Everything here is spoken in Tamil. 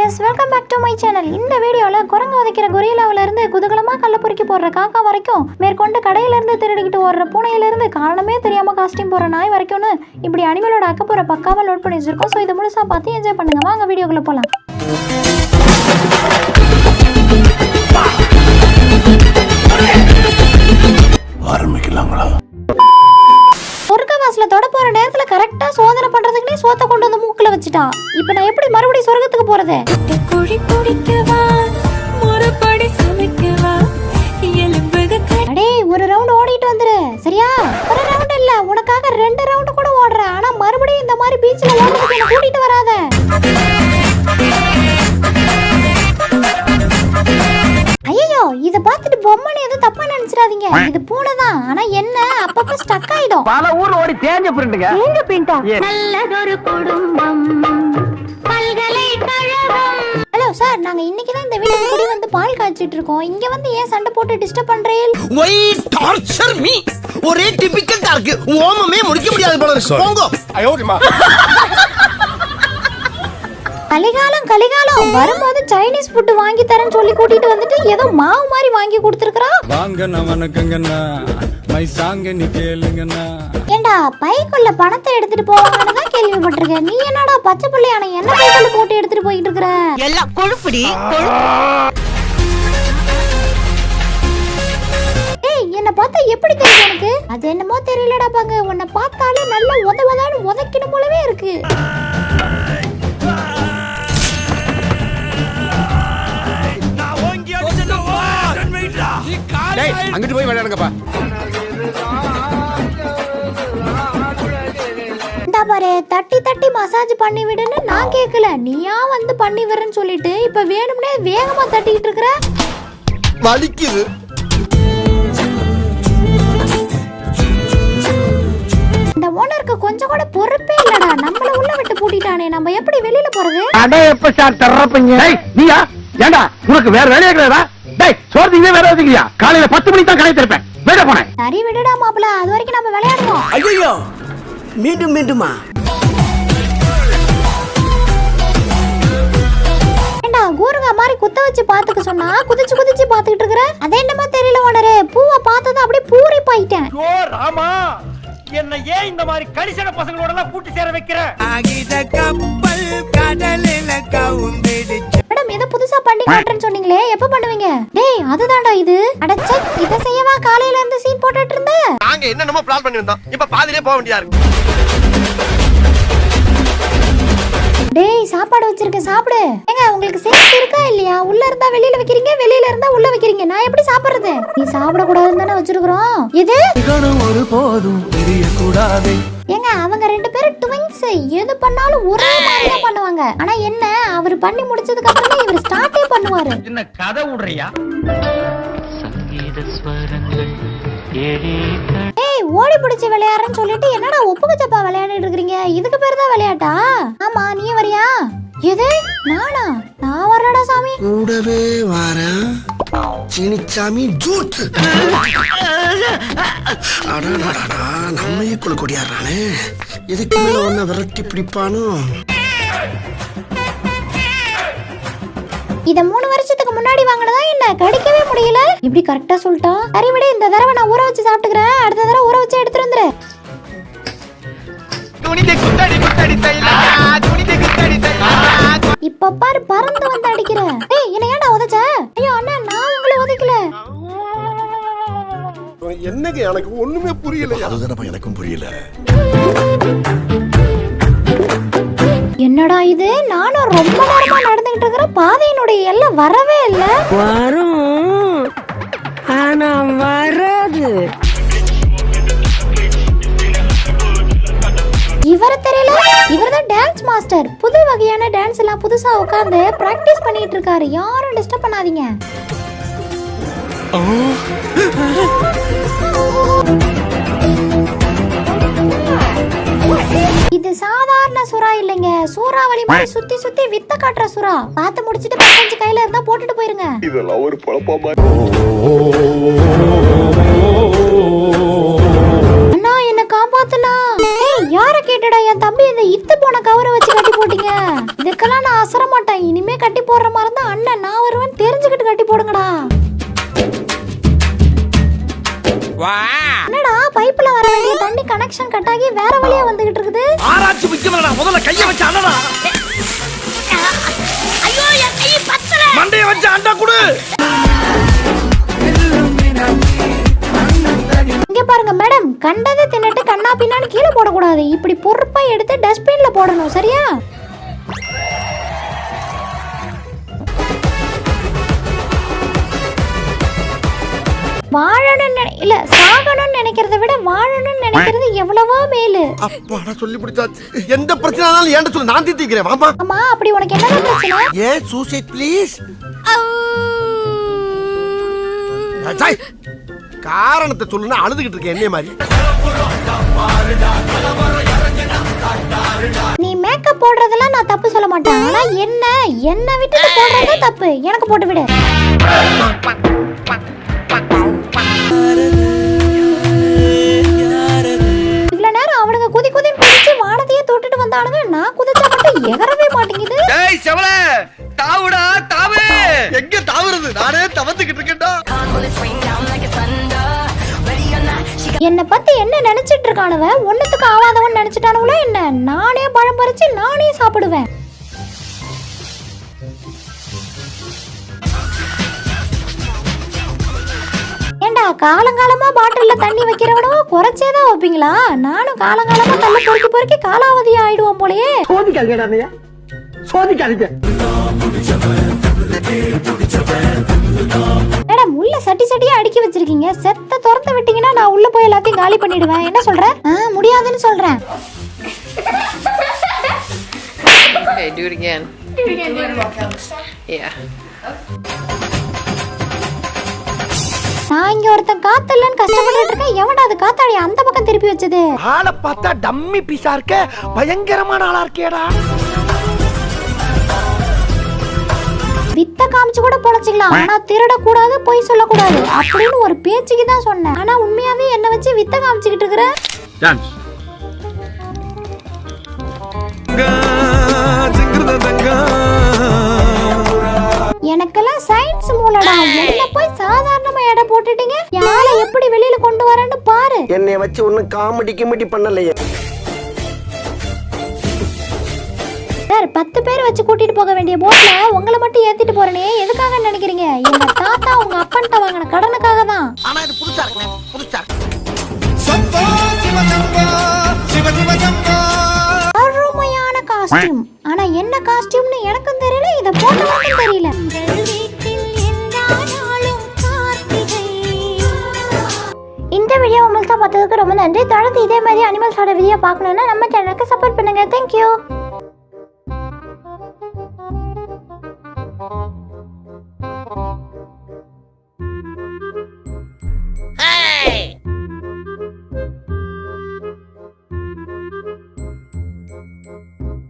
Viewers, welcome back to my channel. இந்த வீடியோல குரங்கு உதைக்கிற கொரில்லாவில இருந்து குதூகலமா கள்ள பொறுக்கி போடுற காக்கா வரைக்கும், மேற்கொண்டு கடையில இருந்து திருடிக்கிட்டு ஓடுற பூனையில இருந்து காரணமே தெரியாம காஸ்டியூம் போற நாய் வரைக்கும்னு இப்படி அனிமலோட அக்கப்புற பக்காவா லோட் பண்ணி வச்சிருக்கோம். ஸோ இதை முழுசா பார்த்து என்ஜாய் பண்ணுங்க. வாங்க வீடியோக்குள்ள போலாம். ஆரம்பிக்கலாங்களா? சொர்க்கவாசல தொட போற நேரத்துல கரெக்டா சோதனை பண்றதுக்குனே சோத்தை கொண்டு வந்து மூக்குல வச்சுட்டான். இப்போ நான் எப்படி மறுபடியும் சொர்க்கத்துக்கு போறது? அடே, ஒரு ரவுண்ட் ஓடிட்டு வந்துரு சரியா? ஒரு ரவுண்ட் இல்ல, உனக்காக 2 ரவுண்ட் கூட ஓடுறேன். ஆனா மறுபடியும் இந்த மாதிரி பீச்ல ஓடுறதுக்கு என்ன கூட்டிட்டு வராத. ஐயோ, இத பார்த்துட்டு பொம்மன் எதுவும் தப்பா நினைச்சிடாதீங்க. இது பூனை தான், ஆனா என்ன அப்பப்ப ஸ்டக் ஆயிடும். பல ஊர்ல ஓடி தேஞ்ச பிரிண்டுங்க. எங்க பிண்டா? நல்லதொரு குடும்பம் பல்கலைக்கழகம். ஹலோ சார், நாங்க இன்னைக்கு தான் இந்த வீட்டுக்கு குடி வந்து பால் காய்ச்சிட்டு இருக்கோம். இங்க வந்து ஏன் சண்டை போட்டு டிஸ்டர்ப் பண்றீங்க? Why torture me? ஒரே டிபிக்கல் டார்க். ஓமமே முடிக்க முடியாது போல இருக்கு. போங்க. ஐயோடிமா. கலிகாலம் வரும்போது சைனீஸ் ஃபுட் வாங்கி தரேன்னு சொல்லி கூட்டிட்டு வந்துட்டு ஏதோ மாவு மாதிரி வாங்கி கொடுத்துருக்கா. வாங்கண்ணா வணக்கங்கண்ணா, மை சாங்க நீ கேளுங்கண்ணா. ஏண்டா, பைக்குள்ள பணத்தை எடுத்துட்டு போவாங்கன்னு தான் கேள்விப்பட்டிருக்கேன். நீ என்னடா பச்சை புள்ளையான என்ன பைக்குள்ள போட்டு எடுத்துட்டு போயிட்டு இருக்கற? எல்லாம் கொழுப்புடி. ஏய், என்ன பார்த்தா எப்படி தெரியும் எனக்கு? அது என்னமோ தெரியலடா பாங்க. உன்னை பார்த்தாலே நல்லா உதவதான்னு உதைக்கணும் போலவே இருக்கு. அங்கிட்டு போய் விளையாடுங்கப்பா. இந்தா பாரு, தட்டி தட்டி மசாஜ் பண்ணி விடுன்னு நான் கேட்கல. நீயா வந்து பண்ணி விடுறேன்னு சொல்லிட்டு இப்ப வேணும்னே வேகமா தட்டிக்கிட்டு இருக்கற. வலிக்குது. இந்த ஓனருக்கு கொஞ்சம் கூட பொறுப்பே இல்லடா. நம்மள உள்ள விட்டு பூட்டிட்டானே, நம்ம எப்படி வெளியில போறது? அட எப்ப சார் தர்றப்பீங்க? டேய் நீயா? ஏண்டா உனக்கு வேற வேலையே கிடையாதா? டேய் சோர்திங்க வேற வச்சிக்கிறியா? காலையில 10 மணிக்கு தான் கடை திறப்பேன். வேட போனேன். சரி விடுடா மாப்ள, அது வரைக்கும் நம்ம விளையாடுவோம். ஐயோ, மீண்டுமா? ஏண்டா, கூருங்க மாதிரி குத்த வச்சு பாத்துக்க சொன்னா குதிச்சு பாத்துக்கிட்டு இருக்கற. அது என்னமா தெரியல ஓனரே, பூவை பார்த்ததும் அப்படியே பூரி போயிட்டேன். ஓ ராமா, என்ன ஏன் இந்த மாதிரி கரிசன பசங்களோட எல்லாம் கூட்டி சேர வைக்கிற? மேடம், ஏதோ புதுசா பண்ணி காட்டுறேன்னு சொன்னீங்களே, எப்ப பண்ணுவீங்க? டேய், அதுதான்டா இது. அடச்சே, இத செய்யவா காலையில இருந்து சீன் போட்டுட்டு இருந்த? நாங்க என்னென்னமோ பிளான் பண்ணி வந்தோம். இப்ப பாதியிலே போக வேண்டியதா இருக்கு. டேய், சாப்பாடு வச்சிருக்கேன், சாப்பிடு. ஏங்க, உங்களுக்கு சேஃப்டி இருக்கா இல்லையா? உள்ள இருந்தா வெளியில வைக்கிறீங்க, வெளியில இருந்தா உள்ள வைக்கிறீங்க. நான் எப்படி சாப்பிடுறது? நீ சாப்பிட கூடாதுன்னு தானே வச்சிருக்கோம். இது ஒரு போதும் தெரியக்கூடாது. ஏங்க, அவங்க 2 பேரும் ட்வின்ஸ். எது பண்ணாலும் ஒரே மாதிரி தான் பண்ணுவாங்க. ஆனா என்ன, அவர் பண்ணி முடிச்சதுக்கு அப்புறமே இவர் ஸ்டார்ட்டே பண்ணுவாரு. என்ன கதை விடுறியா? சங்கீத ஸ்வரங்கள் ஏய், ஓடி பிடிச்சு விளையாடுறேன்னு சொல்லிட்டு என்னடா ஒப்புக்கு சப்பா விளையாடிட்டு இருக்கீங்க? இதுக்கு பேர் தான் விளையாட்டா? ஆமா, நீ வரியா? எது நானா? நான் வரலடா சாமி. கூடவே வாரேன் சினிச்சாமி ஜூட். அடடடடா, நம்மையே கொடியாடுறானே. எதுக்கு மேல ஒன்ன விரட்டி பிடிப்பானோ? இத 3 வருஷத்துக்கு முன்னாடி வாங்கினதா என்ன? கடிக்கவே முடியல. இப்படி கரெக்டா சொல்லிட்டா. சரி விடு, இந்த தடவை நான் ஊற வச்சு சாப்பிட்டுக்கிறேன். அடுத்த தடவை ஊற வச்சு எடுத்துட்டு வந்துரு. இப்ப பாரு, பறந்து வந்து அடிக்கிற. ஏய், என்ன ஏன்டா உதைச்ச? ஐயோ அண்ணா, நான் உங்களை உதைக்கல. என்னங்க, எனக்கு ஒண்ணுமே புரியல. அதுதானப்பா எனக்கும் புரியல. என்னடா இது? நானும் ரொம்ப நேரமா நடந்துகிட்டு இருக்கிற, பாதையினுடைய எல்லாம் வரவே இல்ல. வரும், ஆனா வராது. இவரை தெரியல? இவர்தான் டான்ஸ் மாஸ்டர். புது வகையான டான்ஸ் எல்லாம் புதுசா உட்கார்ந்து பிராக்டிஸ் பண்ணிட்டு இருக்காரு. யாரும் டிஸ்டர்ப் பண்ணாதீங்க. இது சாதாரண சுறா இல்லைங்க, சூறாவளி மாதிரி சுத்தி சுத்தி வித்த காட்டுற சுறா. பார்த்து முடிச்சிட்டு 15 கையில இருந்தா போட்டுட்டு போயிருங்க. இதெல்லாம் ஒரு பழப்பமா? அண்ணா, என்ன காப்பாத்துனா. ஏய், யார கேட்டடா என் தம்பி இந்த இத்து போன கவரை வச்சு கட்டி போட்டீங்க? இத இதுக்கெல்லாம் நான் அசர மாட்டேன். இனிமே கட்டி போடுற மாதிரி இருந்தா அண்ணன் நான் வருவேன் தெரிஞ்சுக்கிட்டு கட்டி போடுங்கடா. என்னடா பைப்ல வர வேண்டிய தண்ணி கனெக்ஷன் கட் ஆகி வேற வழியா வந்துகிட்டு இருக்குது. ஆராய்ச்சி முக்கியமாடா, முதல்ல கைய வச்சு அண்ணடா. ஐயோ என் கை பத்தல. மண்டைய வச்சு அண்டா குடு. இங்க பாருங்க மேடம், கண்டதை தின்னுட்டு கண்ணா பின்னான்னு கீழே போடக்கூடாது. இப்படி பொறுப்பா எடுத்து டஸ்ட்பின்ல போடணும், சரியா? வாழணும்னு இல்ல சாகணும்னு நினைக்கிறத விட வாழணும்னு நினைக்கிறது எவ்வளவோ மேலு. அப்பாடா சொல்லி பிடிச்சாச்சு. எந்த பிரச்சனைனாலும் ஏன்ட சொல்லு, நான் தீர்த்திக்கிறேன். வாமா. ஆமா, அப்படி உனக்கு என்ன பிரச்சனை? ஏன் சூசைட் ப்ளீஸ்? காரணத்தை சொல்லுன்னா அழுதுகிட்டு இருக்கேன் என்ன மாதிரி. நீ மேக்கப் போடுறதெல்லாம் நான் தப்பு சொல்ல மாட்டேன். ஆனா என்ன விட்டு போடுறது தப்பு. எனக்கு போட்டு விடு. இவ்வளவு நேரம் அவனுங்க குதி குதின்னு குதிச்சு வானத்தையே தொட்டுட்டு வந்தானுங்க. நான் குதிச்சா மட்டும் எகரவே மாட்டேங்குது. ஏய் செவல, தாவுடா தாவு. எங்க தாவுறது? நானே தவந்துகிட்டு இருக்கேன்டா. என்ன பத்தி என்ன நினைச்சிட்டு இருக்கானுவ? ஒண்ணுத்துக்கு ஆவாதவன் நினைச்சிட்டானுங்களா என்ன? நானே பழம் பறிச்சு நானே சாப்பிடுவேன். ஏண்டா காலங்காலமா பாட்டில்ல தண்ணி வைக்கிறவனோ குறைச்சேதான் வைப்பீங்களா? நானும் காலங்காலமா கல்ல பொறுக்கி பொறுக்கி காலாவதி ஆயிடுவோம் போலயே. சோதிக்காதீங்க, சோதிக்காதீங்க. மேடம், உள்ள சட்டி சட்டியா அடுக்கி வச்சிருக்கீங்க. செத்த துரத்த விட்டீங்கன்னா நான் உள்ள போய் எல்லாத்தையும் காலி பண்ணிடுவேன். என்ன சொல்ற? முடியாதுன்னு சொல்றேன். Okay, do it again. Yeah. நான் இங்க ஒருத்தன் காத்தல்லன்னு கஷ்டப்பட்டு இருக்கேன். எவன்டா அது காத்தாடி அந்த பக்கம் திருப்பி வச்சது? ஆளை பார்த்தா டம்மி பீஸா இருக்க, பயங்கரமான ஆளா இருக்கேடா. வித்த காமிச்சு கூட பொழைச்சிக்கலாம், ஆனா திருடக்கூடாது, பொய் சொல்லக்கூடாது அப்படின்னு ஒரு பேச்சுக்கு தான் சொன்னேன். ஆனா உண்மையாவே என்ன வச்சு வித்த காமிச்சுக்கிட்டு இருக்கிற. எனக்கெல்லாம் சயின்ஸ் மூலடா. என்ன போய் சாதாரணமா எடை போட்டுட்டீங்க. யாரை எப்படி வெளியில கொண்டு வரேன்னு பாரு. என்னைய வச்சு ஒன்னும் காமெடி கிமெடி பண்ணலையே. சார், 10 பேர் வச்சு கூட்டிட்டு போக வேண்டிய போட்ல உங்களை மட்டும் ஏத்திட்டு போறேனே, எதுக்காக நினைக்கிறீங்க? எங்க தாத்தா உங்க அப்பன்ட்ட வாங்கின கடனுக்காக தான். ஆனா இது புதுசா இருக்குனே, புதுசா. அருமையான காஸ்டியூம். ஆனா என்ன காஸ்டியூம்னு எனக்கும் தெரியல, இத போட்டவனுக்கும் தெரியல. இந்த வீடியோ உங்களுக்கு பார்த்ததுக்கு ரொம்ப நன்றி. தொடர்ந்து இதே மாதிரி அனிமல்ஸோட வீடியோ பார்க்கணும்னா நம்ம சேனலுக்கு சப்போர்ட் பண்ணுங்க. தேங்க்யூ.